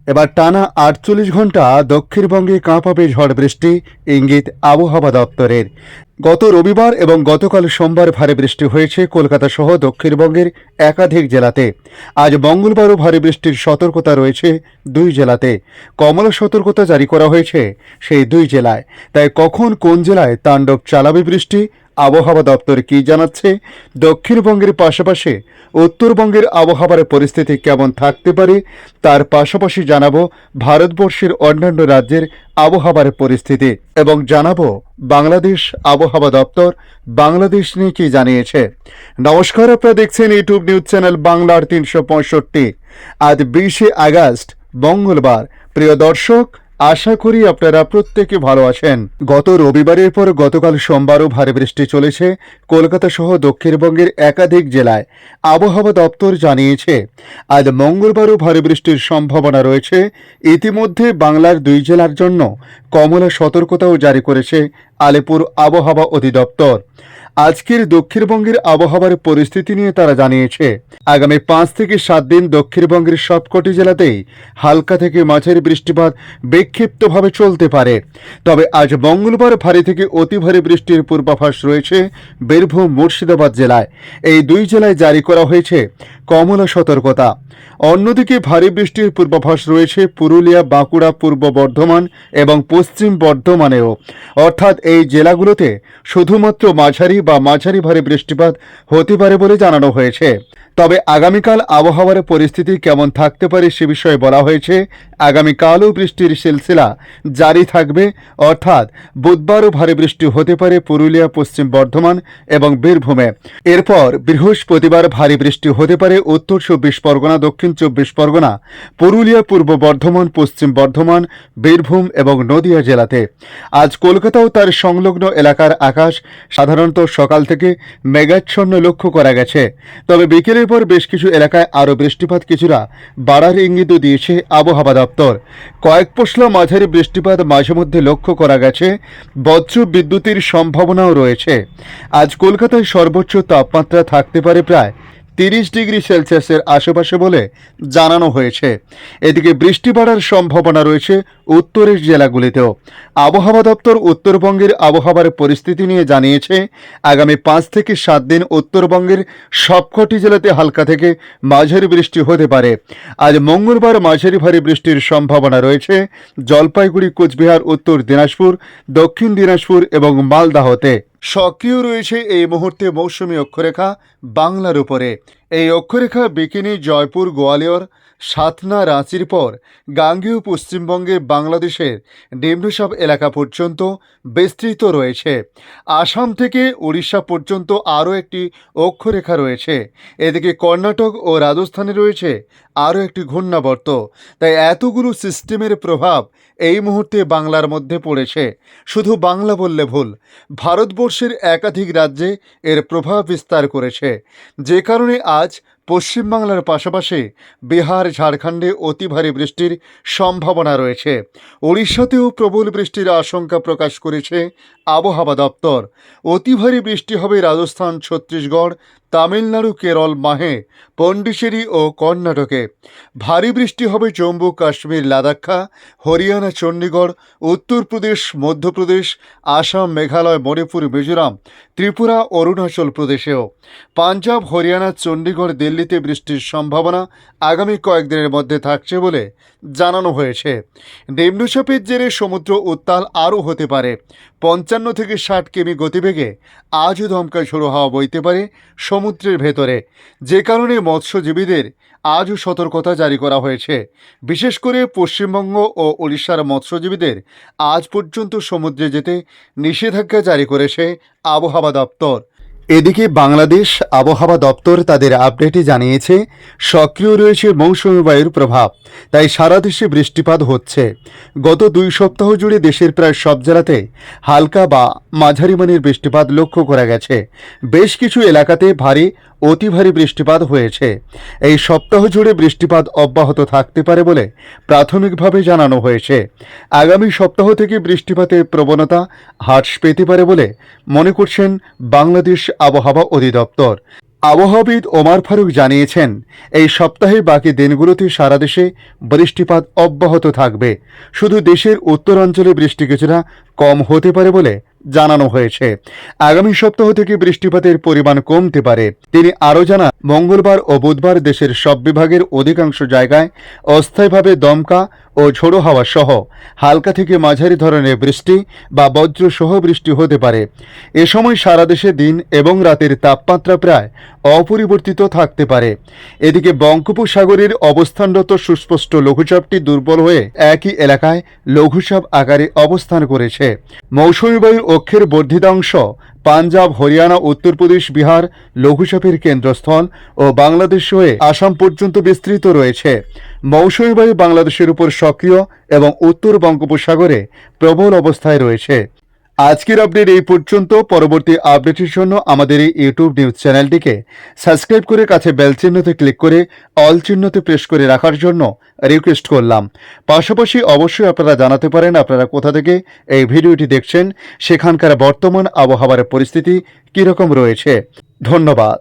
এবার টানা ৪৮ ঘন্টা দক্ষিণবঙ্গে কাঁপাবে ঝড় বৃষ্টি, ইঙ্গিত আবহাওয়া দপ্তরের। গত রবিবার এবং গতকাল সোমবার ভারী বৃষ্টি হয়েছে কলকাতা সহ দক্ষিণবঙ্গের একাধিক জেলাতে। আজ মঙ্গলবারও ভারী বৃষ্টির সতর্কতা রয়েছে দুই জেলাতে। কমলা সতর্কতা জারি করা হয়েছে সেই দুই জেলায়। তাই কখন কোন জেলায় তাণ্ডব চালাবে বৃষ্টি, আবহাওয়া দপ্তর কি জানাচ্ছে, দক্ষিণবঙ্গের পাশাপাশি উত্তরবঙ্গের আবহাওয়ার পরিস্থিতি কেমন থাকতে পারে, তার পাশাপাশি জানাবো ভারতবর্ষের অন্যান্য রাজ্যের আবহাওয়ার পরিস্থিতি এবং জানাবো বাংলাদেশ আবহাওয়া দপ্তর বাংলাদেশ নিয়ে কি জানিয়েছে। নমস্কার, আপনারা দেখছেন ইউটিউব নিউজ চ্যানেল বাংলার ৩৬৫। আজ ২০শে আগস্ট মঙ্গলবার। প্রিয় দর্শক, আশা করি আপনারা প্রত্যেকে ভালো আছেন। গত রবিবারের পর গতকাল সোমবারও ভারী বৃষ্টি চলেছে কলকাতা সহ দক্ষিণবঙ্গের একাধিক জেলায়। আবহাওয়া দপ্তর জানিয়েছে আজ মঙ্গলবারও ভারী বৃষ্টির সম্ভাবনা রয়েছে। ইতিমধ্যে বাংলার দুই জেলার জন্য কমলা সতর্কতাও জারি করেছে আলিপুর আবহাওয়া অধিদপ্তর। আজকের দক্ষিণবঙ্গের আবহাওয়ার পরিস্থিতি নিয়ে তারা জানিয়েছে আগামী ৫ থেকে ৭ দিন দক্ষিণবঙ্গের সবকটি জেলাতেই হালকা থেকে মাঝারি বৃষ্টিপাত বিক্ষিপ্তভাবে চলতে পারে। তবে আজ মঙ্গলবার ভারী থেকে অতি ভারী বৃষ্টির পূর্বাভাস রয়েছে বীরভূম, মুর্শিদাবাদ জেলায়। এই দুই জেলায় জারি করা হয়েছে কমলা সতর্কতা। অন্যদিকে ভারী বৃষ্টির পূর্বাভাস রয়েছে পুরুলিয়া, বাঁকুড়া, পূর্ব বর্ধমান এবং পশ্চিম বর্ধমানেও। অর্থাৎ এই জেলাগুলোতে শুধুমাত্র মাঝারি বা মাঝারি ভারী বৃষ্টিপাত হতে পারে বলে জানানো হয়েছে। তবে আগামীকাল আবহাওয়ার পরিস্থিতি কেমন থাকতে পারে সে বিষয়ে বলা হয়েছে আগামীকালও বৃষ্টির সিলসিলা জারি থাকবে। অর্থাৎ বুধবারও ভারী বৃষ্টি হতে পারে পুরুলিয়া, পশ্চিম বর্ধমান এবং বীরভূমে। এরপর বৃহস্পতিবার ভারী বৃষ্টি হতে পারে উত্তর ২৪ পরগনা, দক্ষিণ ২৪ পরগনা, পুরুলিয়া, পূর্ব বর্ধমান, পশ্চিম বর্ধমান, বীরভূম এবং নদিয়া জেলাতে। আজ কলকাতাও তার সংলগ্ন এলাকার আকাশ সাধারণত সকাল থেকে মেঘাচ্ছন্ন লক্ষ্য করা গেছে। তবে বিকেলের পর বেশ কিছু এলাকায় আরও বৃষ্টিপাত কিছুটা বাড়ার ইঙ্গিতও দিয়েছে আবহাওয়া দপ্তর। কয়েক পশলা মাঝারি বৃষ্টিপাত মাঝে মধ্যে লক্ষ্য করা গেছে। বজ্র বিদ্যুতের সম্ভাবনাও রয়েছে। আজ কলকাতায় সর্বোচ্চ তাপমাত্রা থাকতে পারে প্রায় ৩০ ডিগ্রি সেলসিয়াসের আশেপাশে বলে জানানো হয়েছে। এদিকে বৃষ্টি বাড়ার সম্ভাবনা রয়েছে উত্তরের জেলাগুলিতেও। আবহাওয়া দপ্তর উত্তরবঙ্গের আবহাওয়ার পরিস্থিতি নিয়ে জানিয়েছে আগামী ৫ থেকে ৭ দিন উত্তরবঙ্গের সবকটি জেলাতে হালকা থেকে মাঝারি বৃষ্টি হতে পারে। আজ মঙ্গলবার মাঝারি ভারী বৃষ্টির সম্ভাবনা রয়েছে জলপাইগুড়ি, কোচবিহার, উত্তর দিনাজপুর, দক্ষিণ দিনাজপুর এবং মালদাহতে। সক্রিয় রয়েছে এই মুহূর্তে মৌসুমী অক্ষরেখা বাংলার উপরে। এই অক্ষরেখা বিকিনি, জয়পুর, গোয়ালিয়র, সাতনা, রাঁচির পর গাঙ্গেয় পশ্চিমবঙ্গের বাংলাদেশের নিম্নচাপ এলাকা পর্যন্ত বিস্তৃত রয়েছে। আসাম থেকে উড়িষ্যা পর্যন্ত আরও একটি অক্ষরেখা রয়েছে। এদিকে কর্ণাটক ও রাজস্থানে রয়েছে আরও একটি ঘূর্ণাবর্ত। তাই এতগুলো সিস্টেমের প্রভাব এই মুহূর্তে বাংলার মধ্যে পড়েছে। শুধু বাংলা বললে ভুল, ভারতবর্ষের একাধিক রাজ্যে এর প্রভাব বিস্তার করেছে। যে কারণে আজ পশ্চিমবাংলার পাশাপাশি বিহার, ঝাড়খণ্ডে অতি ভারী বৃষ্টির সম্ভাবনা রয়েছে। উড়িষ্যাতেও প্রবল বৃষ্টির আশঙ্কা প্রকাশ করেছে আবহাওয়া দপ্তর। অতি ভারী বৃষ্টি হবে রাজস্থান, ছত্তিশগড়, তামিলনাড়ু, কেরল, মাহে, পন্ডিচেরি ও কর্ণাটকে। ভারী বৃষ্টি হবে জম্মু কাশ্মীর, লাদাখা, হরিয়ানা, চণ্ডীগড়, উত্তরপ্রদেশ, মধ্যপ্রদেশ, আসাম, মেঘালয়, মণিপুর, মিজোরাম, ত্রিপুরা, অরুণাচল প্রদেশেও। পাঞ্জাব, হরিয়ানা, চণ্ডীগড়, দিল্লিতে বৃষ্টির সম্ভাবনা আগামী কয়েকদিনের মধ্যে থাকছে বলে জানানো হয়েছে। নিম্নচাপের জেরে সমুদ্র উত্তাল আরও হতে পারে। ৫৫ থেকে ৬০ কিমি গতিবেগে আজও দমকা ঝোড়ো হাওয়া বইতে পারে সমুদ্রের ভেতরে। যে কারণে মৎস্যজীবীদের আজও সতর্কতা জারি করা হয়েছে। বিশেষ করে পশ্চিমবঙ্গ ও ওড়িশার মৎস্যজীবীদের আজ পর্যন্ত সমুদ্রে যেতে নিষেধাজ্ঞা জারি করেছে আবহাওয়া দপ্তর। এদিকে বাংলাদেশ আবহাওয়া দপ্তর তাদের আপডেটে জানিয়েছে সক্রিয় রয়েছে মৌসুমী বায়ুর প্রভাব। তাই সারা দেশে বৃষ্টিপাত হচ্ছে। গত ২ সপ্তাহ জুড়ে দেশের প্রায় সব জেলাতে হালকা বা মাঝারি মানের বৃষ্টিপাত লক্ষ্য করা গেছে। বেশ কিছু এলাকাতে ভারী, অতি ভারী বৃষ্টিপাত হয়েছে। এই সপ্তাহ জুড়ে বৃষ্টিপাত অব্যাহত থাকতে পারে বলে প্রাথমিকভাবে জানানো হয়েছে। আগামী সপ্তাহ থেকে বৃষ্টিপাতের প্রবণতা হ্রাস পেতে পারে বলে মনে করছেন বাংলাদেশ আবহাওয়া অধিদপ্তর। আবহাওয়াবিদ ওমর ফারুক জানিয়েছেন, এই সপ্তাহে বাকি দিনগুলোতে সারা দেশে বৃষ্টিপাত অব্যাহত থাকবে। শুধু দেশের উত্তরাঞ্চলে বৃষ্টি কিছুটা কম হতে পারে বলে জানানো হয়েছে। আগামী সপ্তাহ থেকে বৃষ্টিপাতের পরিমাণ কমতে পারে। তিনি আরও জানান, মঙ্গলবার ও বুধবার দেশের সব বিভাগের অধিকাংশ জায়গায় অস্থায়ীভাবে দমকা ও ঝোড়ো হাওয়া সহ হালকা থেকে মাঝারি ধরনের বৃষ্টি বা বজ্রসহ বৃষ্টি হতে পারে। এ সময় সারা দেশে দিন এবং রাতের তাপমাত্রা প্রায় অপরিবর্তিত থাকতে পারে। এদিকে বঙ্গোপসাগরের অবস্থানরত সুস্পষ্ট লঘুচাপটি দুর্বল হয়ে একই এলাকায় লঘুচাপ আকারে অবস্থান করেছে। মৌসুমী বায়ুর অক্ষের বর্ধিতাংশ পাঞ্জাব, হরিয়ানা, উত্তরপ্রদেশ, বিহার লঘুচাপের কেন্দ্রস্থল ও বাংলাদেশ হয়ে আসাম পর্যন্ত বিস্তৃত রয়েছে। মৌসুমী বায়ু বাংলাদেশের উপর সক্রিয় এবং উত্তর বঙ্গোপসাগরে প্রবল অবস্থায় রয়েছে। আজকের আপডেট এই পর্যন্ত। পরবর্তী আপডেটের জন্য আমাদের এই ইউটিউব নিউজ চ্যানেলটিকে সাবস্ক্রাইব করে কাছে বেল চিহ্নতে ক্লিক করে অল চিহ্নতে প্রেস করে রাখার জন্য রিকোয়েস্ট করলাম। পাশাপাশি অবশ্যই আপনারা জানাতে পারেন আপনারা কোথা থেকে এই ভিডিওটি দেখছেন, সেখানকার বর্তমান আবহাওয়ার পরিস্থিতি কীরকম রয়েছে। ধন্যবাদ।